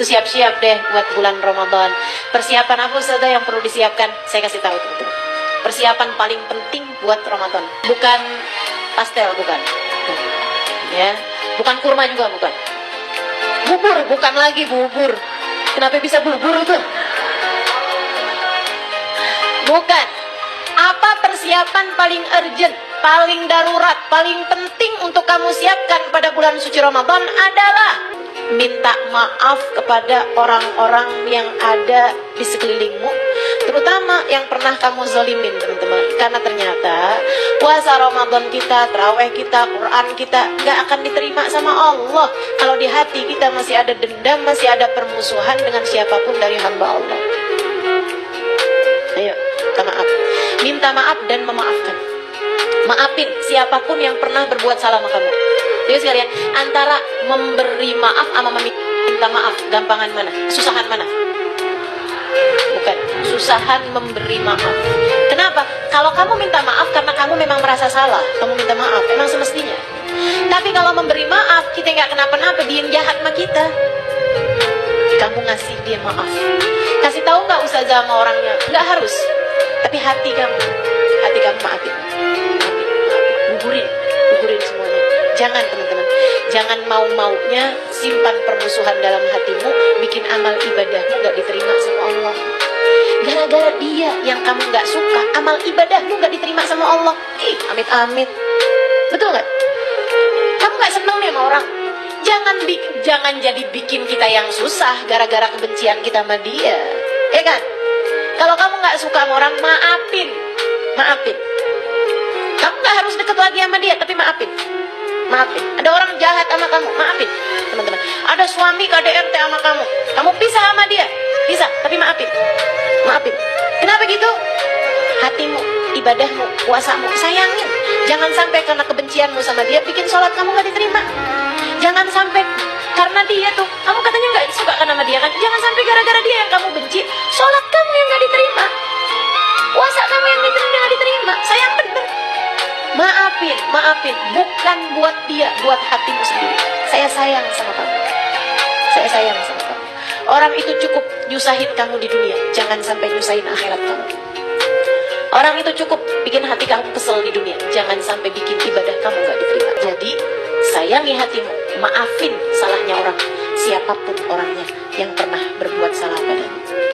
Itu siap-siap deh buat bulan Ramadan. Persiapan apa saja yang perlu disiapkan? Saya kasih tahu teman-teman. Persiapan paling penting buat Ramadan bukan pastel, bukan. Ya, bukan kurma juga, bukan. Bubur, bukan lagi bubur. Kenapa bisa bubur itu? Bukan. Apa persiapan paling urgent, paling darurat, paling penting untuk kamu siapkan pada bulan suci Ramadan adalah minta maaf kepada orang-orang yang ada di sekelilingmu, terutama yang pernah kamu zalimin, teman-teman. Karena ternyata puasa Ramadan kita, tarawih kita, Quran kita gak akan diterima sama Allah kalau di hati kita masih ada dendam, masih ada permusuhan dengan siapapun dari hamba Allah. Ayo, minta maaf. Minta maaf dan memaafkan. Maafin siapapun yang pernah berbuat salah sama kamu. Jadi sekalian, antara memberi maaf sama meminta maaf, gampangan mana? Susahan mana? Bukan, susahan memberi maaf. Kenapa? Kalau kamu minta maaf karena kamu memang merasa salah, kamu minta maaf, memang semestinya. Tapi kalau memberi maaf, kita nggak kenapa-napa, dia jahat sama kita, kamu ngasih dia maaf. Kasih tahu nggak ustazah sama orangnya? Nggak harus. Tapi hati kamu maafin. Gugurin semuanya. Jangan, teman-teman, jangan mau-maunya simpan permusuhan dalam hatimu, bikin amal ibadahmu gak diterima sama Allah. Gara-gara dia yang kamu gak suka, amal ibadahmu gak diterima sama Allah. Amit-amit. Betul gak? Kamu gak seneng nih sama orang. Jangan jadi bikin kita yang susah gara-gara kebencian kita sama dia. Ya kan? Kalau kamu gak suka sama orang, maafin. Kamu gak harus deket lagi sama dia, tapi maafin. Ada orang jahat sama kamu, maafin, teman-teman. Ada suami KDRT sama kamu pisah sama dia, bisa, tapi maafin. Kenapa gitu? Hatimu, ibadahmu, puasamu, sayangin. Jangan sampai karena kebencianmu sama dia bikin sholat kamu gak diterima. Jangan sampai karena dia tuh, kamu katanya gak suka kan sama dia kan? Jangan sampai gara-gara dia yang kamu benci, sholat kamu yang gak diterima, puasa kamu yang gak diterima. Sayang bener. Maafin, bukan buat dia, buat hatimu sendiri. Saya sayang sama kamu. Orang itu cukup nyusahin kamu di dunia, jangan sampai nyusahin akhirat kamu. Orang itu cukup bikin hati kamu kesel di dunia, jangan sampai bikin ibadah kamu gak diterima. Jadi sayangi hatimu, maafin salahnya orang, siapapun orangnya yang pernah berbuat salah padamu.